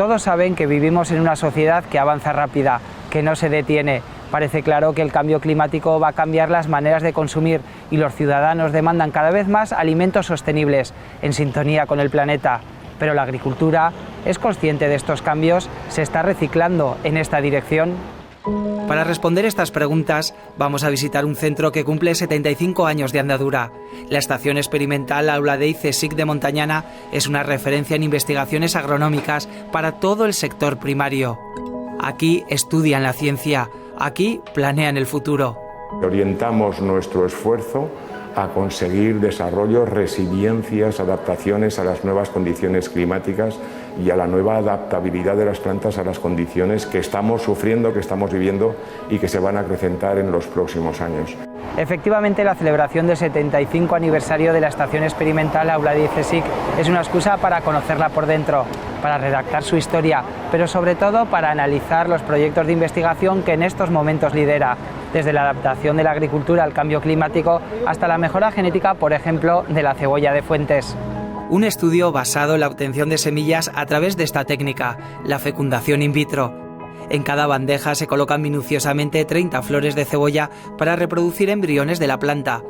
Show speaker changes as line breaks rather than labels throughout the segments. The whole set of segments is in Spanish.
Todos saben que vivimos en una sociedad que avanza rápida, que no se detiene. Parece claro que el cambio climático va a cambiar las maneras de consumir y los ciudadanos demandan cada vez más alimentos sostenibles, en sintonía con el planeta. Pero la agricultura es consciente de estos cambios, ¿se está reciclando en esta dirección? Para responder estas preguntas, vamos a visitar un centro que cumple 75 años de andadura. La Estación Experimental Aula Dei CSIC de Montañana es una referencia en investigaciones agronómicas para todo el sector primario. Aquí estudian la ciencia, aquí planean el futuro.
Orientamos nuestro esfuerzo a conseguir desarrollos, resiliencias, adaptaciones a las nuevas condiciones climáticas y a la nueva adaptabilidad de las plantas a las condiciones que estamos sufriendo, que estamos viviendo y que se van a acrecentar en los próximos años.
Efectivamente, la celebración del 75 aniversario de la Estación Experimental Aula Dei CSIC es una excusa para conocerla por dentro, para redactar su historia, pero sobre todo para analizar los proyectos de investigación que en estos momentos lidera, desde la adaptación de la agricultura al cambio climático hasta la mejora genética, por ejemplo, de la cebolla de Fuentes. Un estudio basado en la obtención de semillas a través de esta técnica, la fecundación in vitro. En cada bandeja se colocan minuciosamente 30 flores de cebolla para reproducir embriones de la planta,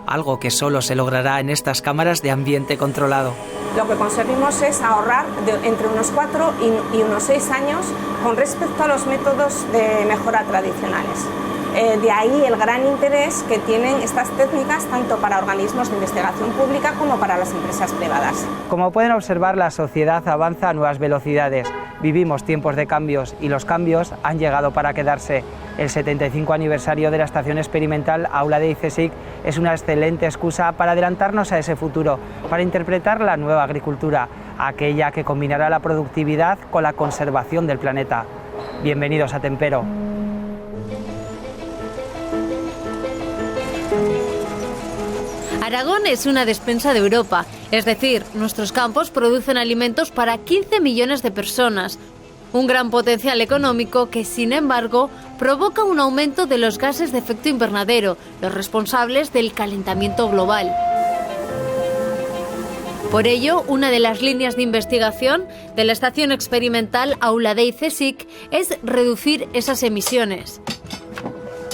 algo que solo se logrará en estas cámaras de ambiente controlado.
Lo que conseguimos es ahorrar entre unos 4 y unos 6 años con respecto a los métodos de mejora tradicionales. De ahí el gran interés que tienen estas técnicas tanto para organismos de investigación pública como para las empresas privadas.
Como pueden observar, la sociedad avanza a nuevas velocidades. Vivimos tiempos de cambios y los cambios han llegado para quedarse. El 75 aniversario de la Estación Experimental Aula Dei CSIC es una excelente excusa para adelantarnos a ese futuro, para interpretar la nueva agricultura, aquella que combinará la productividad con la conservación del planeta. Bienvenidos a Tempero.
Aragón es una despensa de Europa, es decir, nuestros campos producen alimentos para 15 millones de personas. Un gran potencial económico que, sin embargo, provoca un aumento de los gases de efecto invernadero, los responsables del calentamiento global. Por ello, una de las líneas de investigación de la Estación Experimental Aula Dei CSIC es reducir esas emisiones.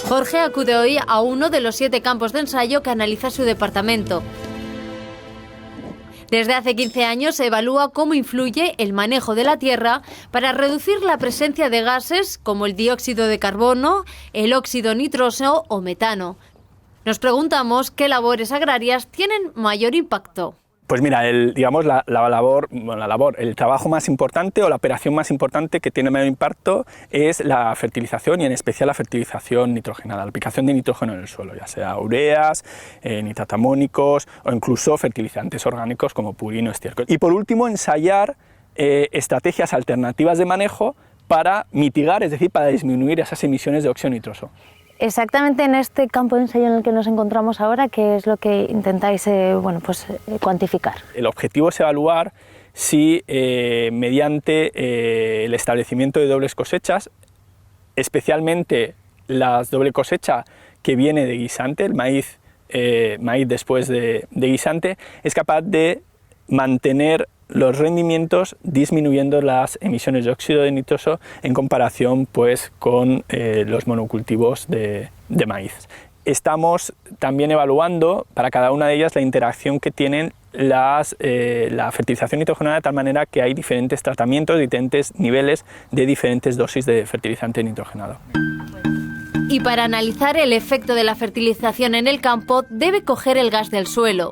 Jorge acude hoy a uno de los 7 campos de ensayo que analiza su departamento. Desde hace 15 años se evalúa cómo influye el manejo de la tierra para reducir la presencia de gases como el dióxido de carbono, el óxido nitroso o metano. Nos preguntamos qué labores agrarias tienen mayor impacto.
Pues mira, el trabajo más importante o la operación más importante que tiene mayor impacto es la fertilización y en especial la fertilización nitrogenada, la aplicación de nitrógeno en el suelo, ya sea ureas, nitrato amónicos o incluso fertilizantes orgánicos como purino, estiércol. Y por último, ensayar estrategias alternativas de manejo para mitigar, es decir, para disminuir esas emisiones de óxido nitroso.
Exactamente en este campo de ensayo en el que nos encontramos ahora, ¿qué es lo que intentáis cuantificar?
El objetivo es evaluar si mediante el establecimiento de dobles cosechas, especialmente la doble cosecha que viene de guisante, el maíz después de guisante, es capaz de mantener los rendimientos disminuyendo las emisiones de óxido de nitroso en comparación pues, con los monocultivos de maíz. Estamos también evaluando para cada una de ellas la interacción que tienen la fertilización nitrogenada de tal manera que hay diferentes tratamientos, diferentes niveles de diferentes dosis de fertilizante nitrogenado.
Y para analizar el efecto de la fertilización en el campo debe coger el gas del suelo.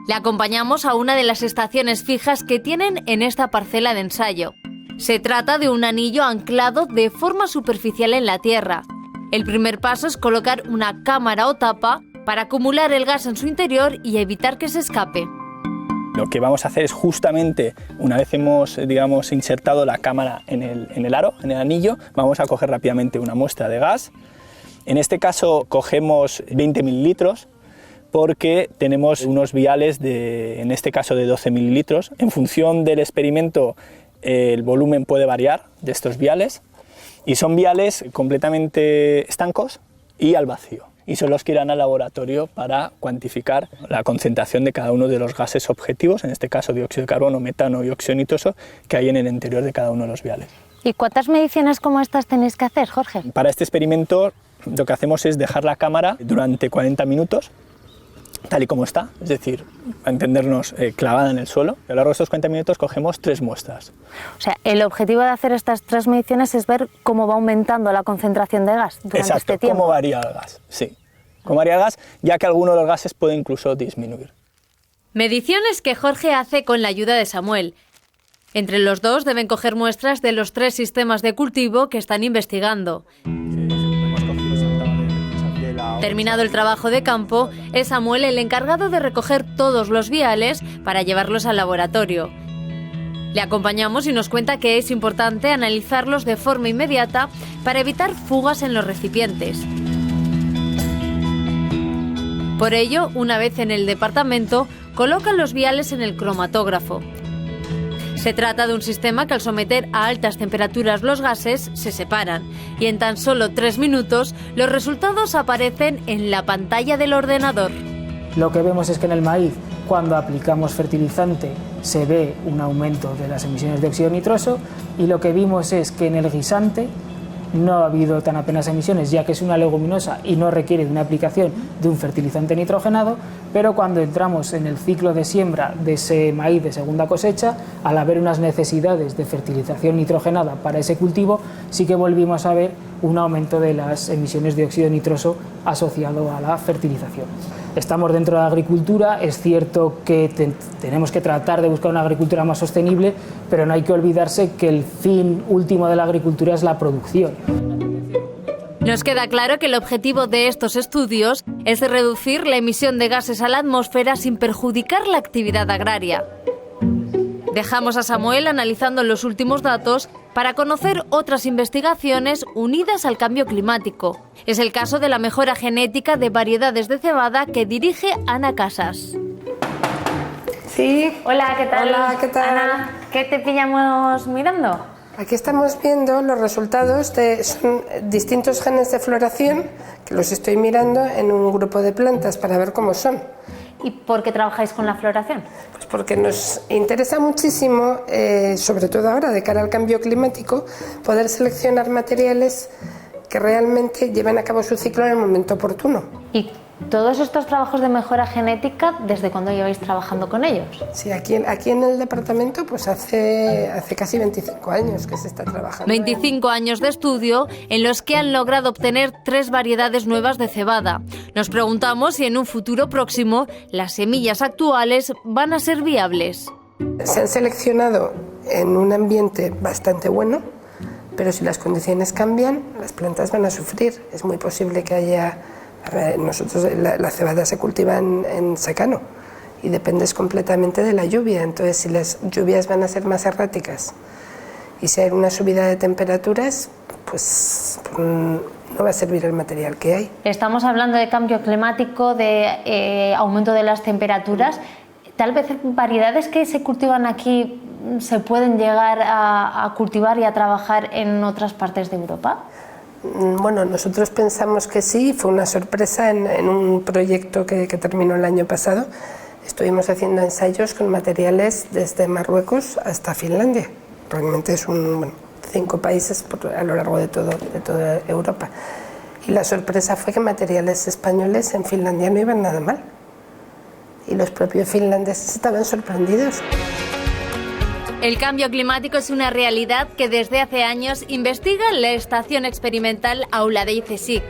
Le acompañamos a una de las estaciones fijas que tienen en esta parcela de ensayo. Se trata de un anillo anclado de forma superficial en la tierra. El primer paso es colocar una cámara o tapa para acumular el gas en su interior y evitar que se escape.
Lo que vamos a hacer es justamente, una vez hemos insertado la cámara en el aro, en el anillo, vamos a coger rápidamente una muestra de gas. En este caso cogemos 20 mililitros, porque tenemos unos viales, en este caso de 12 mililitros. En función del experimento, el volumen puede variar de estos viales y son viales completamente estancos y al vacío. y son los que irán al laboratorio para cuantificar la concentración de cada uno de los gases objetivos, en este caso dióxido de carbono, metano y óxido nitroso, que hay en el interior de cada uno de los viales.
¿Y cuántas mediciones como estas tenéis que hacer, Jorge?
Para este experimento lo que hacemos es dejar la cámara durante 40 minutos, tal y como está, es decir, a entendernos clavada en el suelo. A lo largo de estos 40 minutos cogemos 3 muestras.
O sea, el objetivo de hacer estas 3 mediciones es ver cómo va aumentando la concentración de gas durante
Exacto,
este tiempo.
cómo varía el gas, sí. Cómo varía el gas, ya que alguno de los gases puede incluso disminuir.
Mediciones que Jorge hace con la ayuda de Samuel. Entre los dos deben coger muestras de los 3 sistemas de cultivo que están investigando. Terminado el trabajo de campo, es Samuel el encargado de recoger todos los viales para llevarlos al laboratorio. Le acompañamos y nos cuenta que es importante analizarlos de forma inmediata para evitar fugas en los recipientes. Por ello, una vez en el departamento, colocan los viales en el cromatógrafo. Se trata de un sistema que al someter a altas temperaturas los gases se separan y en tan solo 3 minutos los resultados aparecen en la pantalla del ordenador.
Lo que vemos es que en el maíz, cuando aplicamos fertilizante, se ve un aumento de las emisiones de óxido nitroso, y lo que vimos es que en el guisante no ha habido tan apenas emisiones, ya que es una leguminosa y no requiere de una aplicación de un fertilizante nitrogenado, pero cuando entramos en el ciclo de siembra de ese maíz de segunda cosecha, al haber unas necesidades de fertilización nitrogenada para ese cultivo, sí que volvimos a ver un aumento de las emisiones de óxido nitroso asociado a la fertilización. Estamos dentro de la agricultura, es cierto que tenemos que tratar de buscar una agricultura más sostenible, pero no hay que olvidarse que el fin último de la agricultura es la producción.
Nos queda claro que el objetivo de estos estudios es reducir la emisión de gases a la atmósfera sin perjudicar la actividad agraria. Dejamos a Samuel analizando los últimos datos para conocer otras investigaciones unidas al cambio climático. Es el caso de la mejora genética de variedades de cebada que dirige Ana Casas.
Sí.
Hola, ¿qué tal?
Hola, ¿qué tal?
Ana, ¿qué te pillamos mirando?
Aquí estamos viendo los resultados de son distintos genes de floración, que los estoy mirando en un grupo de plantas para ver cómo son.
¿Y por qué trabajáis con la floración?
Pues porque nos interesa muchísimo, sobre todo ahora de cara al cambio climático, poder seleccionar materiales que realmente lleven a cabo su ciclo en el momento oportuno.
¿Y todos estos trabajos de mejora genética, desde cuándo lleváis trabajando con ellos?
Sí, aquí en el departamento pues hace casi 25 años que se está trabajando.
25 años de estudio en los que han logrado obtener 3 variedades nuevas de cebada. Nos preguntamos si en un futuro próximo las semillas actuales van a ser viables.
Se han seleccionado en un ambiente bastante bueno, pero si las condiciones cambian, las plantas van a sufrir. Es muy posible que haya... Nosotros la cebada se cultiva en secano y dependes completamente de la lluvia, entonces si las lluvias van a ser más erráticas y si hay una subida de temperaturas, pues no va a servir el material que hay.
Estamos hablando de cambio climático, de aumento de las temperaturas. Tal vez variedades que se cultivan aquí se pueden llegar a cultivar y a trabajar en otras partes de Europa.
Bueno, nosotros pensamos que sí, fue una sorpresa en un proyecto que terminó el año pasado. Estuvimos haciendo ensayos con materiales desde Marruecos hasta Finlandia. Realmente son 5 países a lo largo de toda Europa. Y la sorpresa fue que materiales españoles en Finlandia no iban nada mal. Y los propios finlandeses estaban sorprendidos.
El cambio climático es una realidad que desde hace años investiga la Estación Experimental Aula de CSIC.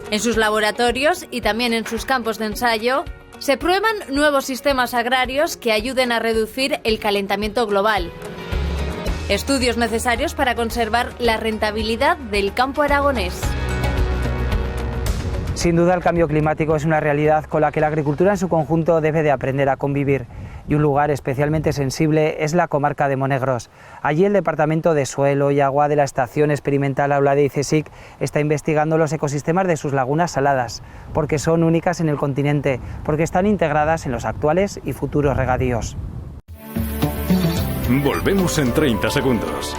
En sus laboratorios y también en sus campos de ensayo se prueban nuevos sistemas agrarios que ayuden a reducir el calentamiento global. Estudios necesarios para conservar la rentabilidad del campo aragonés.
Sin duda el cambio climático es una realidad con la que la agricultura en su conjunto debe de aprender a convivir. Y un lugar especialmente sensible es la comarca de Monegros. Allí el Departamento de Suelo y Agua de la Estación Experimental Aula de CSIC está investigando los ecosistemas de sus lagunas saladas, porque son únicas en el continente, porque están integradas en los actuales y futuros regadíos.
Volvemos en 30 segundos.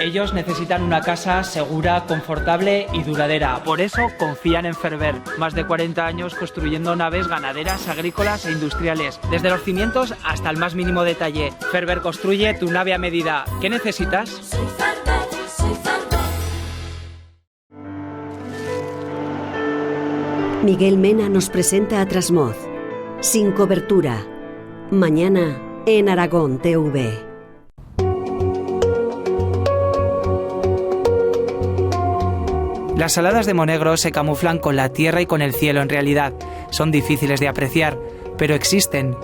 Ellos necesitan una casa segura, confortable y duradera. Por eso confían en Ferber. Más de 40 años construyendo naves ganaderas, agrícolas e industriales. Desde los cimientos hasta el más mínimo detalle. Ferber construye tu nave a medida. ¿Qué necesitas?
Soy Ferber, soy Ferber.
Miguel Mena nos presenta a Trasmoz. Sin cobertura. Mañana en Aragón TV.
Las saladas de Monegros se camuflan con la tierra y con el cielo en realidad. Son difíciles de apreciar, pero existen.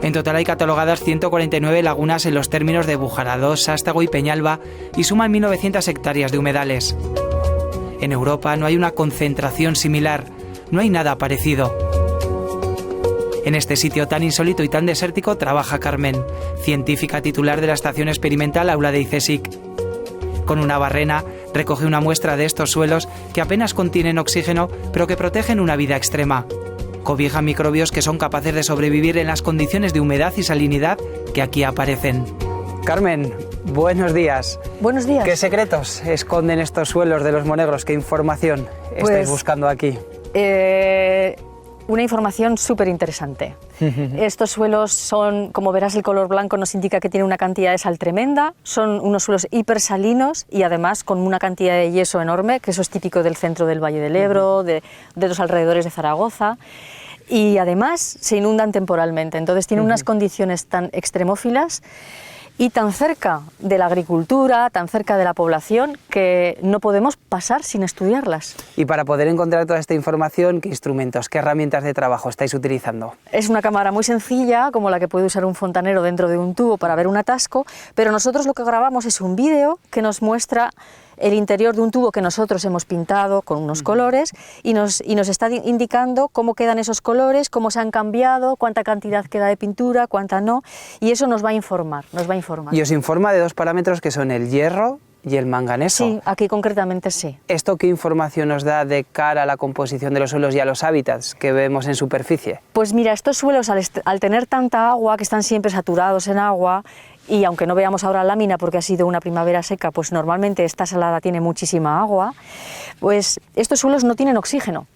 En total hay catalogadas 149 lagunas en los términos de Bujaradós, Sástago y Peñalba y suman 1.900 hectáreas de humedales. En Europa no hay una concentración similar, no hay nada parecido. En este sitio tan insólito y tan desértico trabaja Carmen, científica titular de la Estación Experimental Aula de ICESIC. Con una barrena recoge una muestra de estos suelos que apenas contienen oxígeno, pero que protegen una vida extrema. Cobijan microbios que son capaces de sobrevivir en las condiciones de humedad y salinidad que aquí aparecen. Carmen, buenos días.
Buenos días.
¿Qué secretos esconden estos suelos de los Monegros? ¿Qué información estáis buscando aquí?
Una información súper interesante. Estos suelos son, como verás, el color blanco nos indica que tienen una cantidad de sal tremenda, son unos suelos hipersalinos y además con una cantidad de yeso enorme, que eso es típico del centro del Valle del Ebro, de los alrededores de Zaragoza, y además se inundan temporalmente, entonces tienen unas condiciones tan extremófilas y tan cerca de la agricultura, tan cerca de la población, que no podemos pasar sin estudiarlas.
Y para poder encontrar toda esta información, ¿qué instrumentos, qué herramientas de trabajo estáis utilizando?
Es una cámara muy sencilla, como la que puede usar un fontanero dentro de un tubo para ver un atasco, pero nosotros lo que grabamos es un vídeo que nos muestra el interior de un tubo que nosotros hemos pintado con unos colores y nos está indicando cómo quedan esos colores, cómo se han cambiado, cuánta cantidad queda de pintura, cuánta no, y eso nos va a informar, Y
os informa de dos parámetros que son el hierro y el manganeso.
Sí, aquí concretamente sí.
¿Esto qué información nos da de cara a la composición de los suelos y a los hábitats que vemos en superficie?
Pues mira, estos suelos al tener tanta agua, que están siempre saturados en agua, y aunque no veamos ahora lámina porque ha sido una primavera seca, pues normalmente esta salada tiene muchísima agua, pues estos suelos no tienen oxígeno.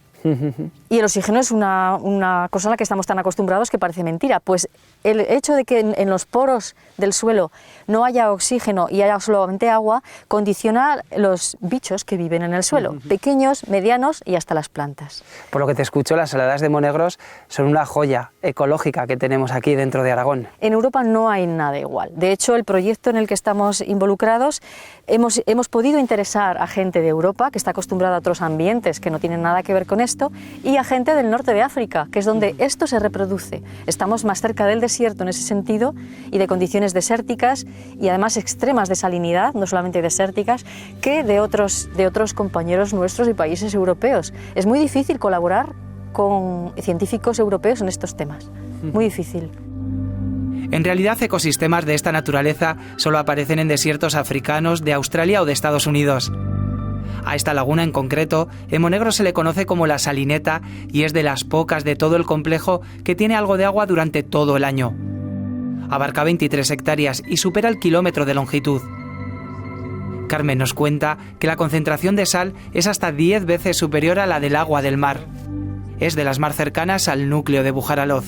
Y el oxígeno es una cosa a la que estamos tan acostumbrados que parece mentira. Pues el hecho de que en los poros del suelo no haya oxígeno y haya solamente agua condiciona los bichos que viven en el suelo, pequeños, medianos y hasta las plantas.
Por lo que te escucho, las saladas de Monegros son una joya ecológica que tenemos aquí dentro de Aragón.
En Europa no hay nada igual. De hecho, el proyecto en el que estamos involucrados, hemos podido interesar a gente de Europa que está acostumbrada a otros ambientes que no tienen nada que ver con esto, y a gente del norte de África, que es donde esto se reproduce. Estamos más cerca del desierto en ese sentido y de condiciones desérticas y además extremas de salinidad, no solamente desérticas, que de otros compañeros nuestros y países europeos. Es muy difícil colaborar con científicos europeos en estos temas, muy difícil.
En realidad, ecosistemas de esta naturaleza solo aparecen en desiertos africanos, de Australia o de Estados Unidos. A esta laguna en concreto, en Monegros se le conoce como la Salineta y es de las pocas de todo el complejo que tiene algo de agua durante todo el año. Abarca 23 hectáreas y supera el kilómetro de longitud. Carmen nos cuenta que la concentración de sal es hasta 10 veces superior a la del agua del mar. Es de las más cercanas al núcleo de Bujaraloz.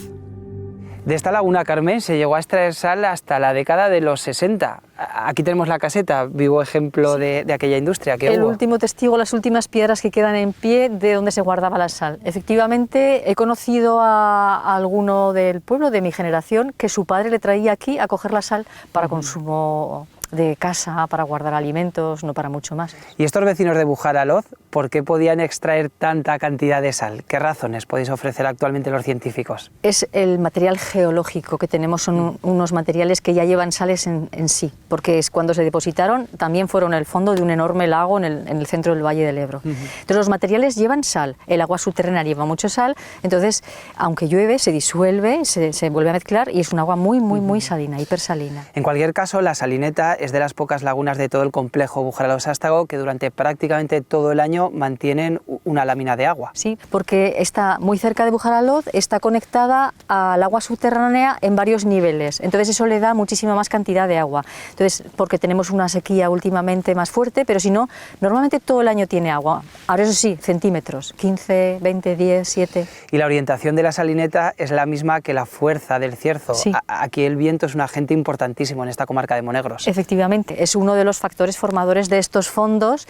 De esta laguna, Carmen, se llegó a extraer sal hasta la década de los 60. Aquí tenemos la caseta, vivo ejemplo de aquella industria que hubo.
El último testigo, las últimas piedras que quedan en pie de donde se guardaba la sal. Efectivamente, he conocido a alguno del pueblo de mi generación que su padre le traía aquí a coger la sal para consumo de casa, para guardar alimentos, no para mucho más.
¿Y estos vecinos de Bujaraloz, por qué podían extraer tanta cantidad de sal? ¿Qué razones podéis ofrecer actualmente los científicos?
Es el material geológico que tenemos, son unos materiales que ya llevan sales en sí, porque es cuando se depositaron también fueron el fondo de un enorme lago en el centro del Valle del Ebro. Entonces los materiales llevan sal, el agua subterránea lleva mucho sal, entonces aunque llueve se disuelve, se vuelve a mezclar y es un agua muy salina, hipersalina.
En cualquier caso, la Salineta es de las pocas lagunas de todo el complejo Bujaraloz-Sástago que durante prácticamente todo el año mantienen una lámina de agua.
Sí, porque está muy cerca de Bujaraloz, está conectada al agua subterránea en varios niveles, entonces eso le da muchísima más cantidad de agua. Entonces, porque tenemos una sequía últimamente más fuerte, pero si no, normalmente todo el año tiene agua. Ahora eso sí, centímetros, 15, 20, 10, 7...
Y la orientación de la salineta es la misma que la fuerza del Cierzo.
Sí.
Aquí el viento es un agente importantísimo en esta comarca de Monegros.
Efectivamente, es uno de los factores formadores de estos fondos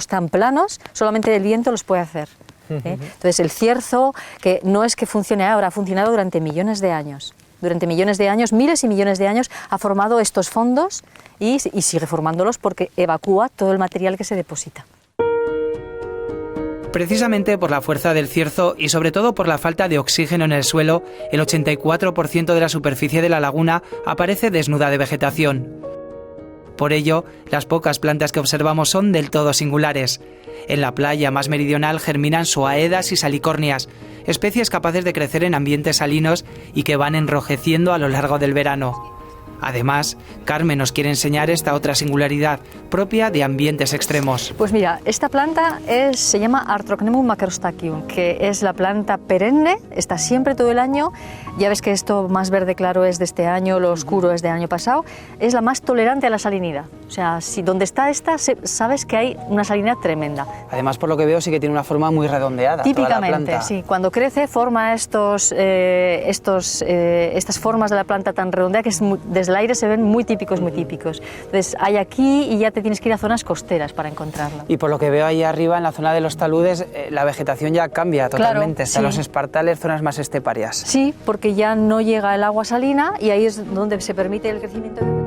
tan planos, solamente el viento los puede hacer. Entonces el Cierzo, que no es que funcione ahora, ha funcionado durante millones de años. Durante millones de años, miles y millones de años, ha formado estos fondos y sigue formándolos porque evacúa todo el material que se deposita.
Precisamente por la fuerza del Cierzo y sobre todo por la falta de oxígeno en el suelo, el 84% de la superficie de la laguna aparece desnuda de vegetación. Por ello, las pocas plantas que observamos son del todo singulares. En la playa más meridional germinan soaedas y salicornias, especies capaces de crecer en ambientes salinos y que van enrojeciendo a lo largo del verano. Además, Carmen nos quiere enseñar esta otra singularidad propia de ambientes extremos.
Pues mira, esta planta se llama Artrocnemum macrostachyium, que es la planta perenne, está siempre todo el año. Ya ves que esto más verde claro es de este año, lo oscuro es del año pasado. Es la más tolerante a la salinidad. O sea, si donde está esta, sabes que hay una salinidad tremenda.
Además, por lo que veo, sí que tiene una forma muy redondeada.
Típicamente,
toda la planta.
sí. Cuando crece, forma estas formas de la planta tan redondeada que desde el aire se ven muy típicos, muy típicos. Entonces, hay aquí y ya te tienes que ir a zonas costeras para encontrarla.
Y por lo que veo ahí arriba, en la zona de los taludes, la vegetación ya cambia totalmente.
Claro,
Están
sí.
los espartales, zonas más esteparias.
Sí, porque ya no llega el agua salina y ahí es donde se permite el crecimiento de...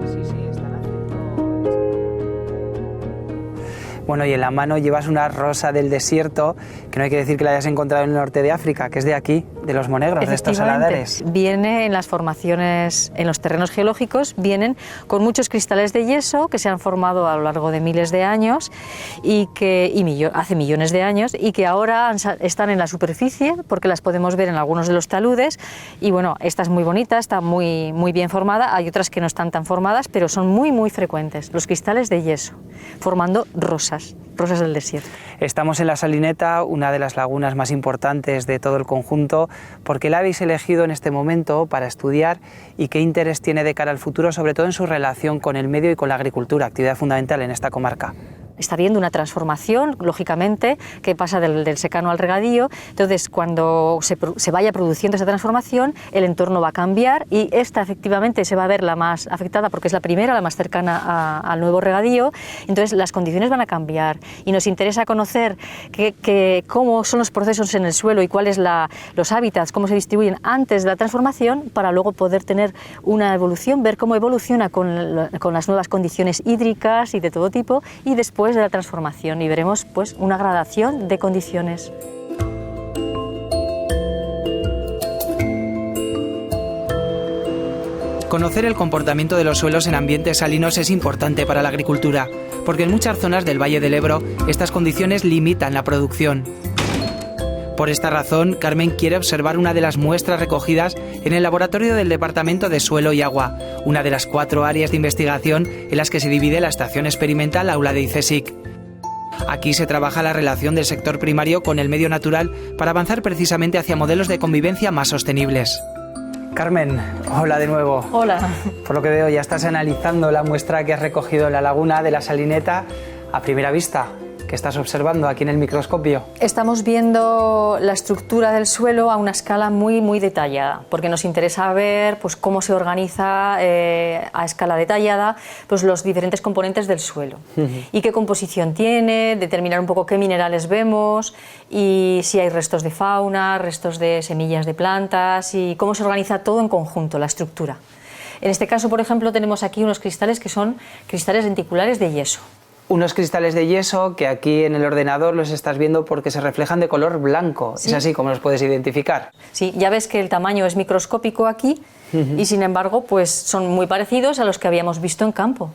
Bueno, y en la mano llevas una rosa del desierto, que no hay que decir que la hayas encontrado en el norte de África, que es de aquí, de los Monegros, de estos saladares.
Viene en las formaciones, en los terrenos geológicos, vienen con muchos cristales de yeso que se han formado a lo largo de miles de años hace millones de años y que ahora están en la superficie porque las podemos ver en algunos de los taludes. Y bueno, esta es muy bonita, está muy, muy bien formada. Hay otras que no están tan formadas, pero son muy, muy frecuentes. Los cristales de yeso, formando rosas del desierto.
Estamos en la Salineta, una de las lagunas más importantes de todo el conjunto. ¿Por qué la habéis elegido en este momento para estudiar y qué interés tiene de cara al futuro, sobre todo en su relación con el medio y con la agricultura, actividad fundamental en esta comarca?
Está habiendo una transformación, lógicamente, que pasa del secano al regadío. Entonces, cuando se vaya produciendo esa transformación, el entorno va a cambiar y esta efectivamente se va a ver la más afectada porque es la primera, la más cercana al nuevo regadío. Entonces, las condiciones van a cambiar y nos interesa conocer cómo son los procesos en el suelo y cuáles los hábitats, cómo se distribuyen antes de la transformación para luego poder tener una evolución, ver cómo evoluciona con las nuevas condiciones hídricas y de todo tipo y después de la transformación y veremos pues una gradación de condiciones.
Conocer el comportamiento de los suelos en ambientes salinos es importante para la agricultura, porque en muchas zonas del Valle del Ebro estas condiciones limitan la producción. Por esta razón, Carmen quiere observar una de las muestras recogidas en el laboratorio del Departamento de Suelo y Agua, una de las 4 áreas de investigación en las que se divide la estación experimental Aula de ICESIC. Aquí se trabaja la relación del sector primario con el medio natural para avanzar precisamente hacia modelos de convivencia más sostenibles. Carmen, hola de nuevo.
Hola.
Por lo que veo, ya estás analizando la muestra que has recogido en la laguna de la Salineta a primera vista. ¿Qué estás observando aquí en el microscopio?
Estamos viendo la estructura del suelo a una escala muy, muy detallada, porque nos interesa ver pues, cómo se organiza a escala detallada pues, los diferentes componentes del suelo y qué composición tiene, determinar un poco qué minerales vemos y si hay restos de fauna, restos de semillas de plantas y cómo se organiza todo en conjunto, la estructura. En este caso, por ejemplo, tenemos aquí unos cristales que son cristales lenticulares de yeso.
Unos cristales de yeso que aquí en el ordenador los estás viendo porque se reflejan de color blanco. ¿Sí? ¿Es así como los puedes identificar?
Sí, ya ves que el tamaño es microscópico aquí y sin embargo pues son muy parecidos a los que habíamos visto en campo.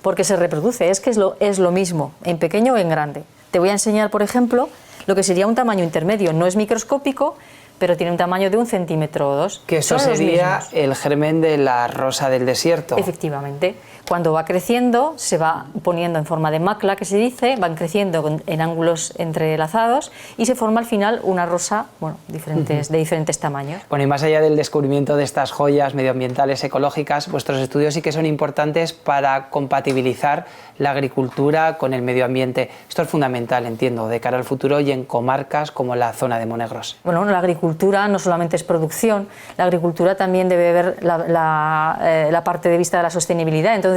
Porque se reproduce, es lo mismo, en pequeño o en grande. Te voy a enseñar, por ejemplo, lo que sería un tamaño intermedio. No es microscópico, pero tiene un tamaño de 1 centímetro o 2.
Que eso
Son los
sería
mismos.
el germen de la rosa del desierto.
Efectivamente. Cuando va creciendo, se va poniendo en forma de macla, que se dice, van creciendo en ángulos entrelazados y se forma al final una rosa, bueno, de diferentes tamaños.
Bueno, y más allá del descubrimiento de estas joyas medioambientales ecológicas, vuestros estudios sí que son importantes para compatibilizar la agricultura con el medio ambiente. Esto es fundamental, entiendo, de cara al futuro y en comarcas como la zona de Monegros.
Bueno, la agricultura no solamente es producción, la agricultura también debe ver la parte de vista de la sostenibilidad. Entonces,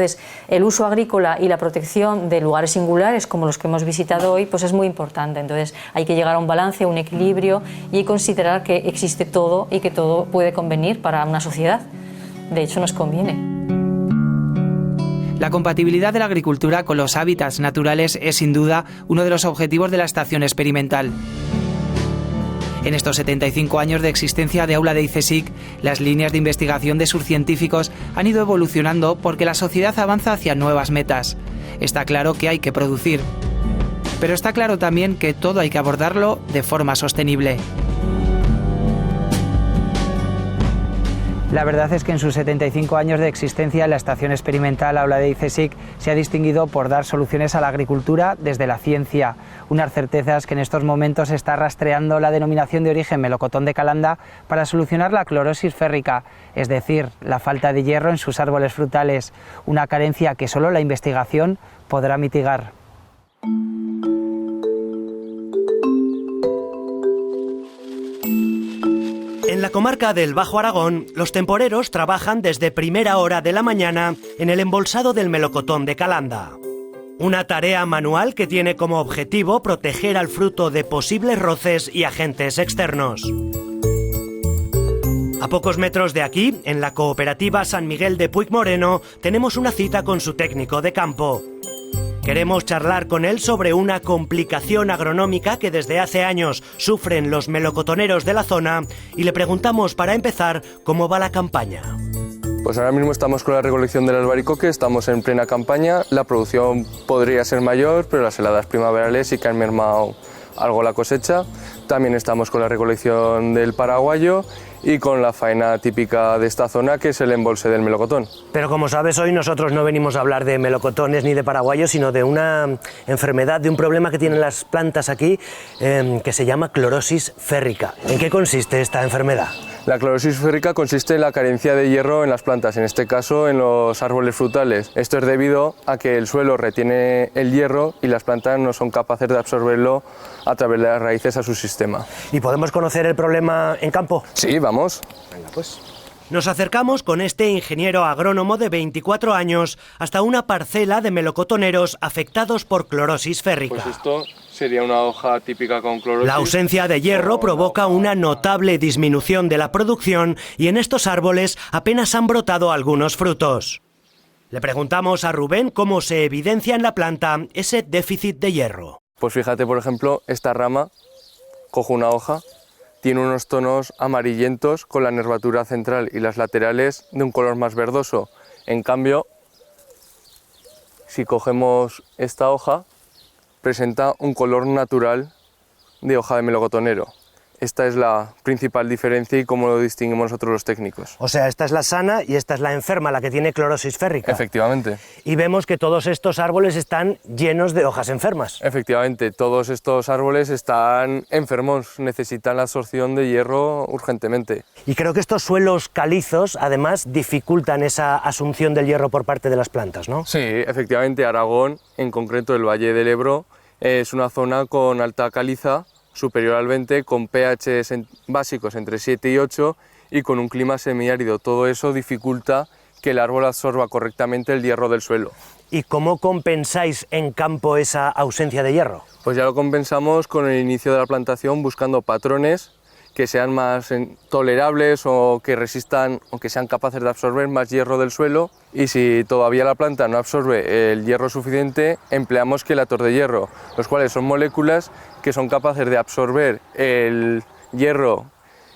el uso agrícola y la protección de lugares singulares como los que hemos visitado hoy, pues es muy importante. Entonces, hay que llegar a un balance, a un equilibrio y considerar que existe todo y que todo puede convenir para una sociedad. De hecho, nos conviene.
La compatibilidad de la agricultura con los hábitats naturales es sin duda uno de los objetivos de la estación experimental. En estos 75 años de existencia de Aula de ICESIC, las líneas de investigación de sus científicos han ido evolucionando porque la sociedad avanza hacia nuevas metas. Está claro que hay que producir, pero está claro también que todo hay que abordarlo de forma sostenible. La verdad es que en sus 75 años de existencia, la estación experimental Aula de ICESIC se ha distinguido por dar soluciones a la agricultura desde la ciencia. Unas certezas que en estos momentos está rastreando la denominación de origen melocotón de Calanda para solucionar la clorosis férrica, es decir, la falta de hierro en sus árboles frutales, una carencia que solo la investigación podrá mitigar.
En la comarca del Bajo Aragón, los temporeros trabajan desde primera hora de la mañana en el embolsado del melocotón de Calanda. Una tarea manual que tiene como objetivo proteger al fruto de posibles roces y agentes externos. A pocos metros de aquí, en la cooperativa San Miguel de Puigmoreno, tenemos una cita con su técnico de campo. Queremos charlar con él sobre una complicación agronómica que desde hace años sufren los melocotoneros de la zona y le preguntamos para empezar cómo va la campaña.
Pues ahora mismo estamos con la recolección del albaricoque, estamos en plena campaña, la producción podría ser mayor, pero las heladas primaverales sí que han mermado algo la cosecha. También estamos con la recolección del paraguayo y con la faena típica de esta zona, que es el embolse del melocotón.
Pero como sabes, hoy nosotros no venimos a hablar de melocotones ni de paraguayos, sino de una enfermedad, de un problema que tienen las plantas aquí, que se llama clorosis férrica. ¿En qué consiste esta enfermedad?
La clorosis férrica consiste en la carencia de hierro en las plantas, en este caso en los árboles frutales. Esto es debido a que el suelo retiene el hierro y las plantas no son capaces de absorberlo a través de las raíces a su sistema.
¿Y podemos conocer el problema en campo?
Sí, vamos.
Venga, pues. Nos acercamos con este ingeniero agrónomo de 24 años hasta una parcela de melocotoneros afectados por clorosis férrica.
Pues esto sería una hoja típica con clorosis.
La ausencia de hierro provoca una notable disminución de la producción y en estos árboles apenas han brotado algunos frutos. Le preguntamos a Rubén cómo se evidencia en la planta ese déficit de hierro.
Pues fíjate, por ejemplo, esta rama, cojo una hoja, tiene unos tonos amarillentos con la nervatura central y las laterales de un color más verdoso. En cambio, si cogemos esta hoja, presenta un color natural de hoja de melocotonero. Esta es la principal diferencia y cómo lo distinguimos nosotros los técnicos.
O sea, esta es la sana y esta es la enferma, la que tiene clorosis férrica.
Efectivamente.
Y vemos que todos estos árboles están llenos de hojas enfermas.
Efectivamente, todos estos árboles están enfermos, necesitan la absorción de hierro urgentemente.
Y creo que estos suelos calizos, además, dificultan esa asunción del hierro por parte de las plantas, ¿no?
Sí, efectivamente, Aragón, en concreto el Valle del Ebro, es una zona con alta caliza, superior al 20, con pHs básicos entre 7 y 8 y con un clima semiárido. Todo eso dificulta que el árbol absorba correctamente el hierro del suelo.
¿Y cómo compensáis en campo esa ausencia de hierro?
Pues ya lo compensamos con el inicio de la plantación buscando patrones que sean más tolerables o que resistan o que sean capaces de absorber más hierro del suelo, y si todavía la planta no absorbe el hierro suficiente, empleamos quelatos de hierro, los cuales son moléculas que son capaces de absorber el hierro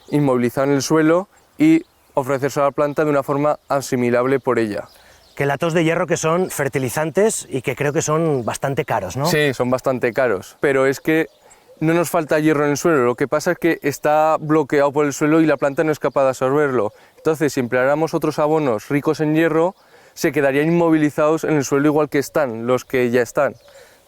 inmovilizado en el suelo y ofrecerse a la planta de una forma asimilable por ella.
Quelatos de hierro que son fertilizantes y que creo que son bastante caros, ¿no?
Sí, son bastante caros, pero es que no nos falta hierro en el suelo, lo que pasa es que está bloqueado por el suelo y la planta no es capaz de absorberlo. Entonces, si empleáramos otros abonos ricos en hierro, se quedarían inmovilizados en el suelo igual que están, los que ya están.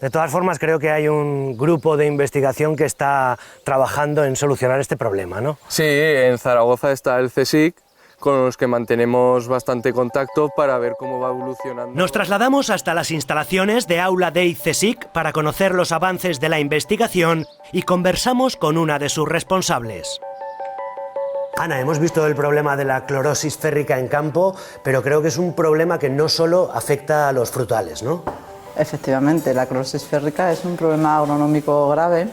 De todas formas, creo que hay un grupo de investigación que está trabajando en solucionar este problema, ¿no?
Sí, en Zaragoza está el CSIC, con los que mantenemos bastante contacto para ver cómo va evolucionando.
Nos trasladamos hasta las instalaciones de Aula Dei CSIC para conocer los avances de la investigación y conversamos con una de sus responsables. Ana, hemos visto el problema de la clorosis férrica en campo, pero creo que es un problema que no solo afecta a los frutales, ¿no?
Efectivamente, la clorosis férrica es un problema agronómico grave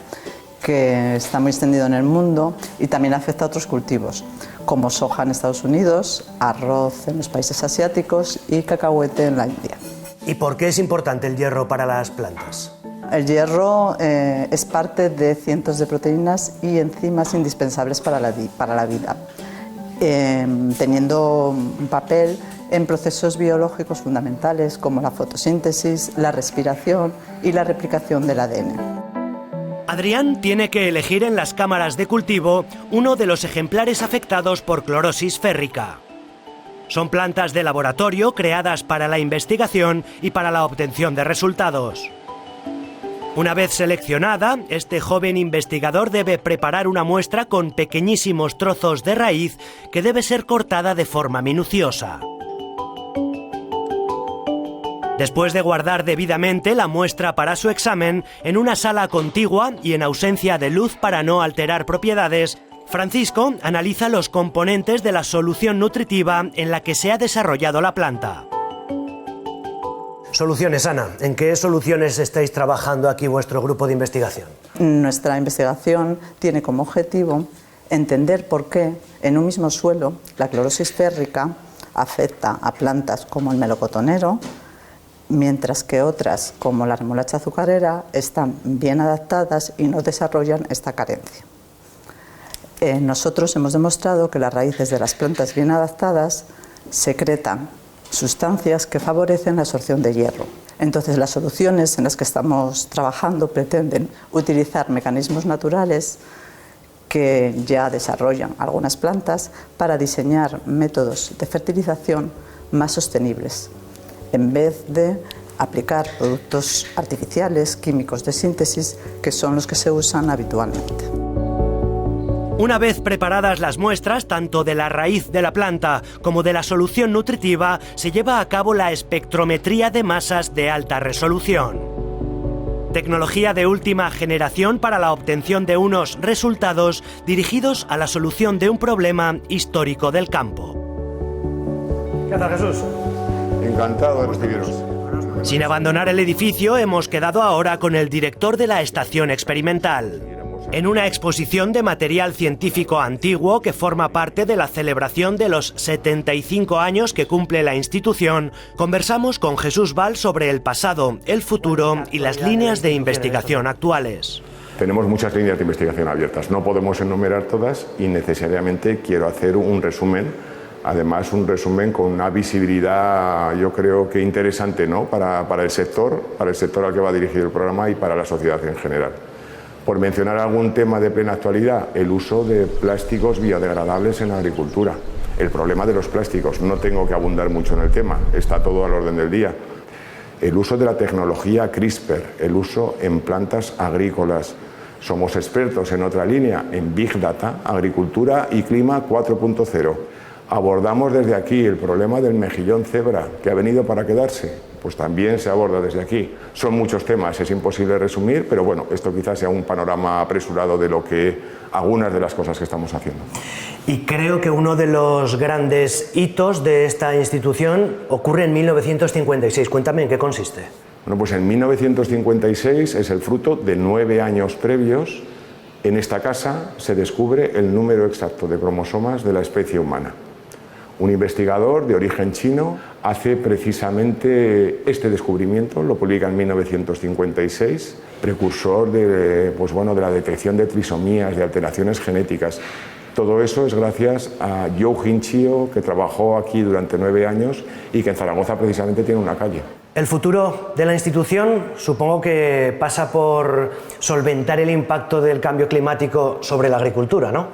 que está muy extendido en el mundo y también afecta a otros cultivos, como soja en Estados Unidos, arroz en los países asiáticos y cacahuete en la India.
¿Y por qué es importante el hierro para las plantas?
El hierro es parte de cientos de proteínas y enzimas indispensables para la vida, teniendo un papel en procesos biológicos fundamentales como la fotosíntesis, la respiración y la replicación del ADN.
Adrián tiene que elegir en las cámaras de cultivo uno de los ejemplares afectados por clorosis férrica. Son plantas de laboratorio creadas para la investigación y para la obtención de resultados. Una vez seleccionada, este joven investigador debe preparar una muestra con pequeñísimos trozos de raíz que debe ser cortada de forma minuciosa. Después de guardar debidamente la muestra para su examen, en una sala contigua y en ausencia de luz para no alterar propiedades, Francisco analiza los componentes de la solución nutritiva en la que se ha desarrollado la planta. Soluciones, Ana. ¿En qué soluciones estáis trabajando aquí vuestro grupo de investigación?
Nuestra investigación tiene como objetivo entender por qué en un mismo suelo la clorosis férrica afecta a plantas como el melocotonero, mientras que otras, como la remolacha azucarera, están bien adaptadas y no desarrollan esta carencia. Nosotros hemos demostrado que las raíces de las plantas bien adaptadas secretan sustancias que favorecen la absorción de hierro. Entonces, las soluciones en las que estamos trabajando pretenden utilizar mecanismos naturales que ya desarrollan algunas plantas para diseñar métodos de fertilización más sostenibles, en vez de aplicar productos artificiales, químicos de síntesis, que son los que se usan habitualmente.
Una vez preparadas las muestras, tanto de la raíz de la planta como de la solución nutritiva, se lleva a cabo la espectrometría de masas de alta resolución. Tecnología de última generación para la obtención de unos resultados dirigidos a la solución de un problema histórico del campo. ¿Qué tal, Jesús?
Encantado de recibiros.
Sin abandonar el edificio, hemos quedado ahora con el director de la estación experimental. En una exposición de material científico antiguo que forma parte de la celebración de los 75 años que cumple la institución, conversamos con Jesús Val sobre el pasado, el futuro y las líneas de investigación actuales.
Tenemos muchas líneas de investigación abiertas, no podemos enumerar todas y necesariamente quiero hacer un resumen. Además, un resumen con una visibilidad, yo creo que interesante, ¿no? para el sector al que va dirigido el programa y para la sociedad en general. Por mencionar algún tema de plena actualidad, el uso de plásticos biodegradables en la agricultura. El problema de los plásticos, no tengo que abundar mucho en el tema, está todo al orden del día. El uso de la tecnología CRISPR, el uso en plantas agrícolas. Somos expertos en otra línea, en Big Data, Agricultura y Clima 4.0. Abordamos desde aquí el problema del mejillón cebra, que ha venido para quedarse, pues también se aborda desde aquí. Son muchos temas, es imposible resumir, pero bueno, esto quizás sea un panorama apresurado de lo que algunas de las cosas que estamos haciendo.
Y creo que uno de los grandes hitos de esta institución ocurre en 1956. Cuéntame en qué consiste.
Bueno, pues en 1956 es el fruto de 9 años previos. En esta casa se descubre el número exacto de cromosomas de la especie humana. Un investigador de origen chino hace precisamente este descubrimiento, lo publica en 1956, precursor de la detección de trisomías, de alteraciones genéticas. Todo eso es gracias a Zhou Jinqiu, que trabajó aquí durante 9 años y que en Zaragoza precisamente tiene una calle.
El futuro de la institución supongo que pasa por solventar el impacto del cambio climático sobre la agricultura, ¿no?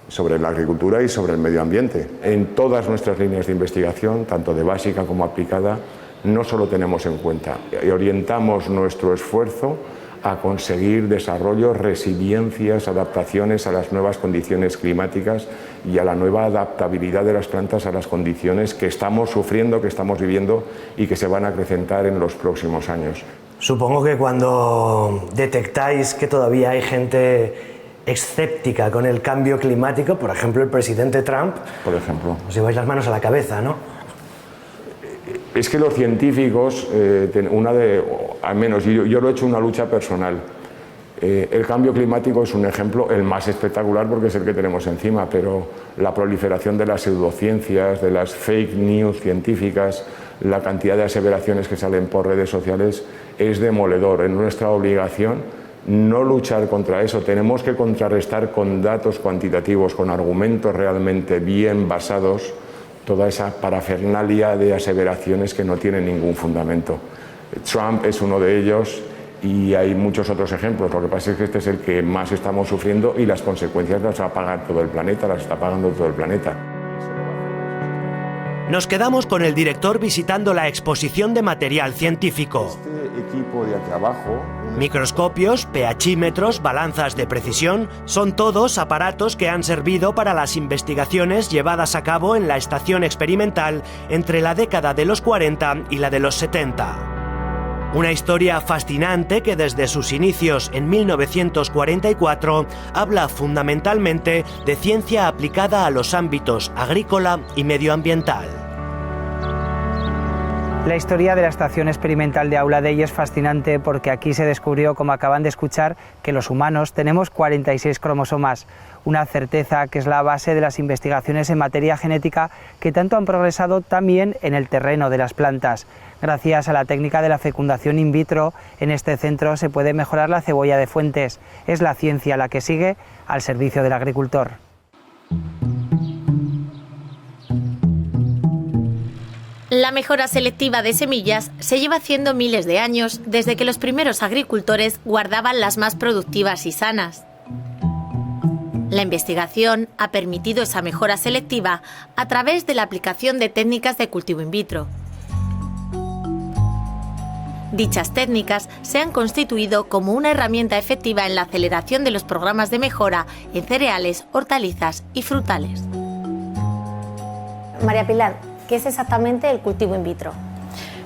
Sobre la agricultura y sobre el medio ambiente. En todas nuestras líneas de investigación, tanto de básica como aplicada, no solo tenemos en cuenta y orientamos nuestro esfuerzo a conseguir desarrollos, resiliencias, adaptaciones a las nuevas condiciones climáticas y a la nueva adaptabilidad de las plantas a las condiciones que estamos sufriendo, que estamos viviendo y que se van a acrecentar en los próximos años.
Supongo que cuando detectáis que todavía hay gente escéptica con el cambio climático, por ejemplo el presidente Trump,
por ejemplo,
os lleváis las manos a la cabeza, ¿no?
Es que los científicos, al menos yo lo he hecho una lucha personal. El cambio climático es un ejemplo, el más espectacular porque es el que tenemos encima, pero la proliferación de las pseudociencias, de las fake news científicas, la cantidad de aseveraciones que salen por redes sociales es demoledor. Es nuestra obligación no luchar contra eso, tenemos que contrarrestar con datos cuantitativos, con argumentos realmente bien basados, toda esa parafernalia de aseveraciones que no tienen ningún fundamento. Trump es uno de ellos y hay muchos otros ejemplos. Lo que pasa es que este es el que más estamos sufriendo y las consecuencias las va a pagar todo el planeta, las está pagando todo el planeta.
Nos quedamos con el director visitando la exposición de material científico.
Este equipo de aquí abajo...
Microscopios, pHímetros, balanzas de precisión, son todos aparatos que han servido para las investigaciones llevadas a cabo en la estación experimental entre la década de los 40 y la de los 70. Una historia fascinante que desde sus inicios en 1944 habla fundamentalmente de ciencia aplicada a los ámbitos agrícola y medioambiental.
La historia de la estación experimental de Aula Dei es fascinante porque aquí se descubrió, como acaban de escuchar, que los humanos tenemos 46 cromosomas, una certeza que es la base de las investigaciones en materia genética que tanto han progresado también en el terreno de las plantas. Gracias a la técnica de la fecundación in vitro, en este centro se puede mejorar la cebolla de Fuentes. Es la ciencia la que sigue al servicio del agricultor.
La mejora selectiva de semillas se lleva haciendo miles de años desde que los primeros agricultores guardaban las más productivas y sanas. La investigación ha permitido esa mejora selectiva a través de la aplicación de técnicas de cultivo in vitro. Dichas técnicas se han constituido como una herramienta efectiva en la aceleración de los programas de mejora en cereales, hortalizas y frutales.
María Pilar, ¿qué es exactamente el cultivo in vitro?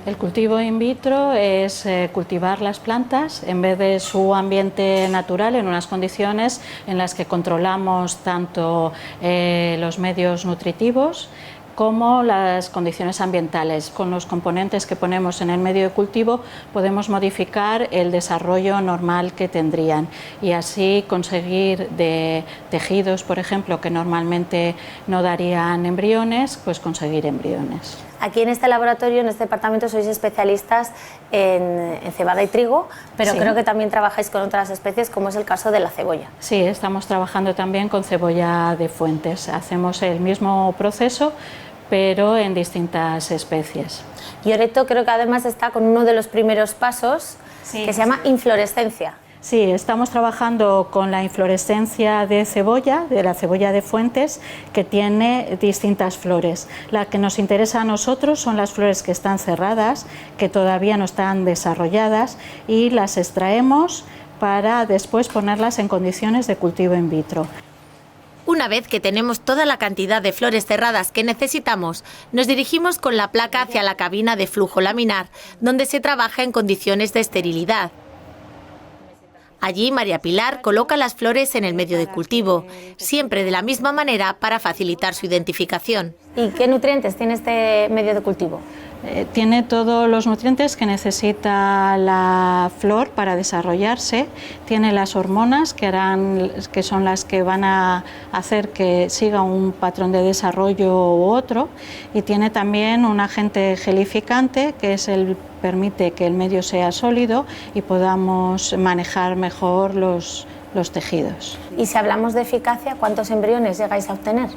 El cultivo in vitro es cultivar las plantas en vez de su ambiente natural en unas condiciones en las que controlamos tanto los medios nutritivos como las condiciones ambientales. Con los componentes que ponemos en el medio de cultivo podemos modificar el desarrollo normal que tendrían y así conseguir de tejidos, por ejemplo, que normalmente no darían embriones, pues conseguir embriones.
Aquí en este laboratorio, en este departamento, sois especialistas en cebada y trigo, pero
sí,
creo que también trabajáis con otras especies, como es el caso de la cebolla.
Sí, estamos trabajando también con cebolla de Fuentes. Hacemos el mismo proceso, pero en distintas especies.
Lloreto creo que además está con uno de los primeros pasos,
sí,
que se llama inflorescencia.
Sí, estamos trabajando con la inflorescencia de cebolla, de la cebolla de Fuentes, que tiene distintas flores. La que nos interesa a nosotros son las flores que están cerradas, que todavía no están desarrolladas, y las extraemos para después ponerlas en condiciones de cultivo in vitro.
Una vez que tenemos toda la cantidad de flores cerradas que necesitamos, nos dirigimos con la placa hacia la cabina de flujo laminar, donde se trabaja en condiciones de esterilidad. Allí María Pilar coloca las flores en el medio de cultivo, siempre de la misma manera para facilitar su identificación.
¿Y qué nutrientes tiene este medio de cultivo?
Tiene todos los nutrientes que necesita la flor para desarrollarse, tiene las hormonas que son las que van a hacer que siga un patrón de desarrollo u otro, y tiene también un agente gelificante que permite que el medio sea sólido y podamos manejar mejor los los tejidos.
Y si hablamos de eficacia, ¿cuántos embriones llegáis a obtener?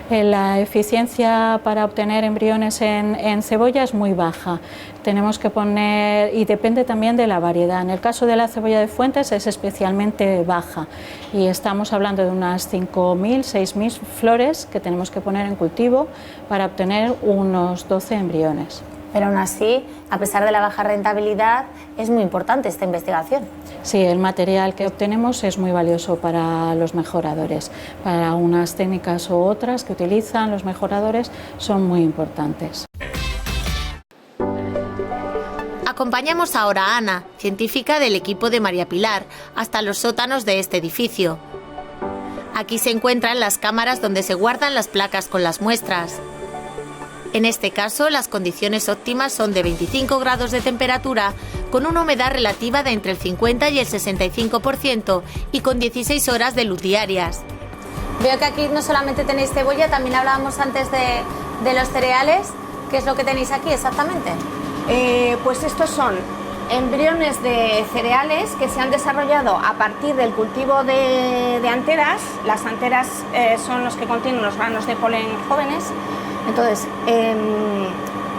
La eficiencia para obtener embriones en cebolla es muy baja. Tenemos que poner, y depende también de la variedad. En el caso de la cebolla de Fuentes es especialmente baja y estamos hablando de unas 5.000, 6.000 flores que tenemos que poner en cultivo para obtener unos 12 embriones.
Pero aún así, a pesar de la baja rentabilidad, es muy importante esta investigación.
Sí, el material que obtenemos es muy valioso para los mejoradores. Para unas técnicas u otras que utilizan los mejoradores son muy importantes.
Acompañamos ahora a Ana, científica del equipo de María Pilar, hasta los sótanos de este edificio. Aquí se encuentran las cámaras donde se guardan las placas con las muestras. En este caso, las condiciones óptimas son de 25 grados de temperatura, con una humedad relativa de entre el 50 y el 65% y con 16 horas de luz diarias.
Veo que aquí no solamente tenéis cebolla, también hablábamos antes de los cereales. ¿Qué es lo que tenéis aquí exactamente?
Pues estos son embriones de cereales que se han desarrollado a partir del cultivo de anteras. Las anteras son los que contienen los granos de polen jóvenes. Entonces,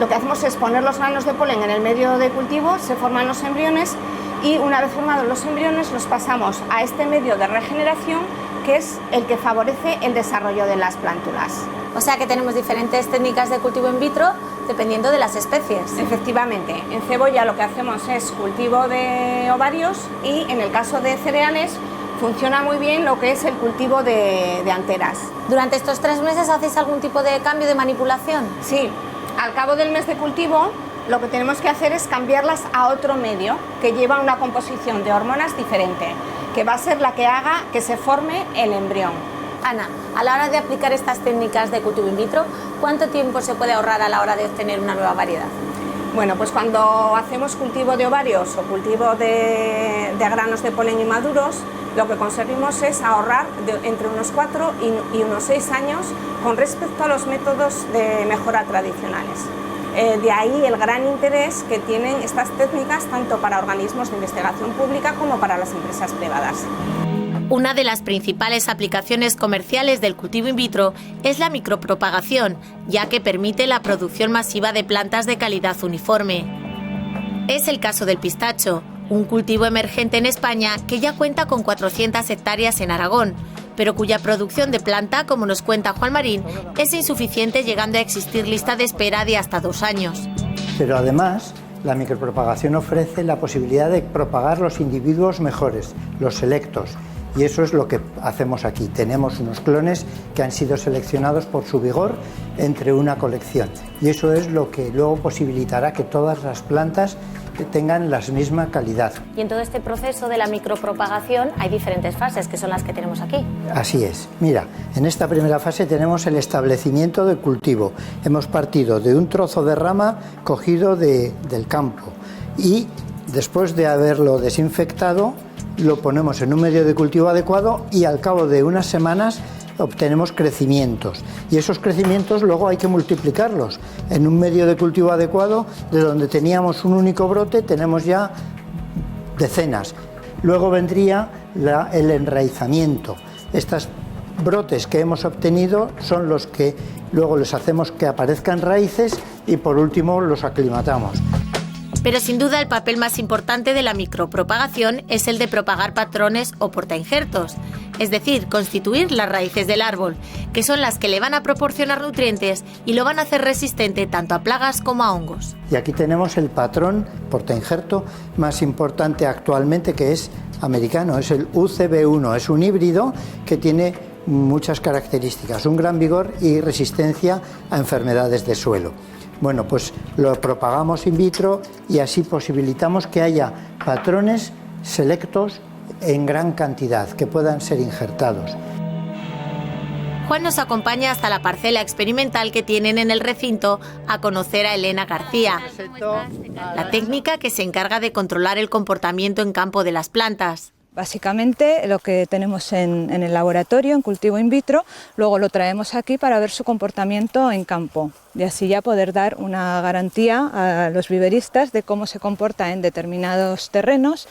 lo que hacemos es poner los granos de polen en el medio de cultivo, se forman los embriones y una vez formados los embriones los pasamos a este medio de regeneración que es el que favorece el desarrollo de las plántulas.
O sea que tenemos diferentes técnicas de cultivo in vitro dependiendo de las especies.
Efectivamente, en cebolla lo que hacemos es cultivo de ovarios y en el caso de cereales funciona muy bien lo que es el cultivo de anteras.
¿Durante estos 3 meses hacéis algún tipo de cambio de manipulación?
Sí, al cabo del mes de cultivo lo que tenemos que hacer es cambiarlas a otro medio que lleva una composición de hormonas diferente, que va a ser la que haga que se forme el embrión.
Ana, a la hora de aplicar estas técnicas de cultivo in vitro, ¿cuánto tiempo se puede ahorrar a la hora de obtener una nueva variedad?
Bueno, pues cuando hacemos cultivo de ovarios o cultivo de granos de polen inmaduros, lo que conseguimos es ahorrar entre unos 4 y unos 6 años con respecto a los métodos de mejora tradicionales. De ahí el gran interés que tienen estas técnicas tanto para organismos de investigación pública como para las empresas privadas.
Una de las principales aplicaciones comerciales del cultivo in vitro es la micropropagación, ya que permite la producción masiva de plantas de calidad uniforme. Es el caso del pistacho, un cultivo emergente en España que ya cuenta con 400 hectáreas en Aragón, pero cuya producción de planta, como nos cuenta Juan Marín, es insuficiente, llegando a existir lista de espera de hasta 2 años.
Pero además, la micropropagación ofrece la posibilidad de propagar los individuos mejores, los selectos. Y eso es lo que hacemos aquí. Tenemos unos clones que han sido seleccionados por su vigor entre una colección. Y eso es lo que luego posibilitará que todas las plantas tengan la misma calidad.
Y en todo este proceso de la micropropagación hay diferentes fases, que son las que tenemos aquí.
Así es. Mira, en esta primera fase tenemos el establecimiento del cultivo. Hemos partido de un trozo de rama cogido del campo y después de haberlo desinfectado, lo ponemos en un medio de cultivo adecuado y al cabo de unas semanas obtenemos crecimientos. Y esos crecimientos luego hay que multiplicarlos. En un medio de cultivo adecuado, de donde teníamos un único brote, tenemos ya decenas. Luego vendría el enraizamiento. Estos brotes que hemos obtenido son los que luego les hacemos que aparezcan raíces y por último los aclimatamos.
Pero sin duda el papel más importante de la micropropagación es el de propagar patrones o portainjertos, es decir, constituir las raíces del árbol, que son las que le van a proporcionar nutrientes y lo van a hacer resistente tanto a plagas como a hongos.
Y aquí tenemos el patrón portainjerto más importante actualmente, que es americano, es el UCB1, es un híbrido que tiene muchas características, un gran vigor y resistencia a enfermedades de suelo. Bueno, pues lo propagamos in vitro y así posibilitamos que haya patrones selectos en gran cantidad que puedan ser injertados.
Juan nos acompaña hasta la parcela experimental que tienen en el recinto a conocer a Elena García, la técnica que se encarga de controlar el comportamiento en campo de las plantas.
Básicamente lo que tenemos en el laboratorio, en cultivo in vitro, luego lo traemos aquí para ver su comportamiento en campo y así ya poder dar una garantía a los viveristas de cómo se comporta en determinados terrenos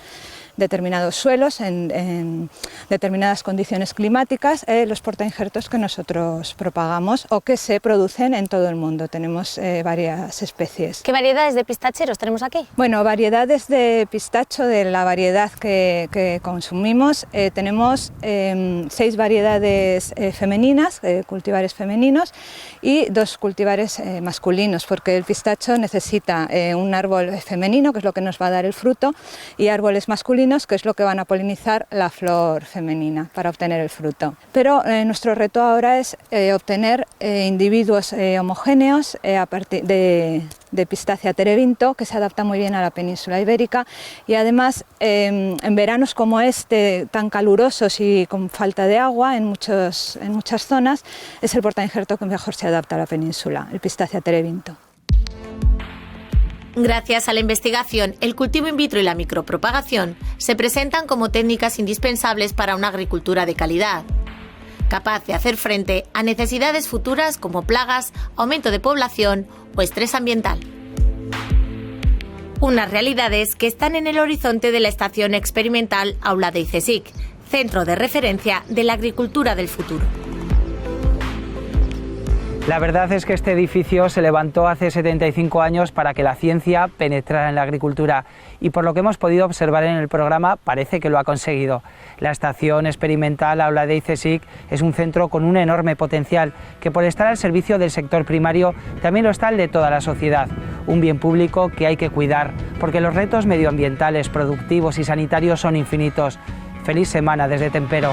determinados suelos, en determinadas condiciones climáticas, los portainjertos que nosotros propagamos o que se producen en todo el mundo. Tenemos varias especies.
¿Qué variedades de pistacheros tenemos aquí?
Bueno, variedades de pistacho, de la variedad que consumimos, tenemos 6 variedades femeninas, cultivares femeninos, y 2 cultivares masculinos, porque el pistacho necesita un árbol femenino, que es lo que nos va a dar el fruto, y árboles masculinos, que es lo que van a polinizar la flor femenina para obtener el fruto. Pero nuestro reto ahora es obtener individuos homogéneos a partir de Pistacia terebinto, que se adapta muy bien a la península ibérica, y además en veranos como este, tan calurosos y con falta de agua en muchas zonas, es el portainjerto que mejor se adapta a la península, el Pistacia terebinto.
Gracias a la investigación, el cultivo in vitro y la micropropagación se presentan como técnicas indispensables para una agricultura de calidad, capaz de hacer frente a necesidades futuras como plagas, aumento de población o estrés ambiental. Unas realidades que están en el horizonte de la estación experimental Aula de ICESIC, centro de referencia de la agricultura del futuro.
La verdad es que este edificio se levantó hace 75 años para que la ciencia penetrara en la agricultura y por lo que hemos podido observar en el programa parece que lo ha conseguido. La estación experimental Aula de ICESIC es un centro con un enorme potencial que por estar al servicio del sector primario también lo está el de toda la sociedad. Un bien público que hay que cuidar porque los retos medioambientales, productivos y sanitarios son infinitos. Feliz semana desde Tempero.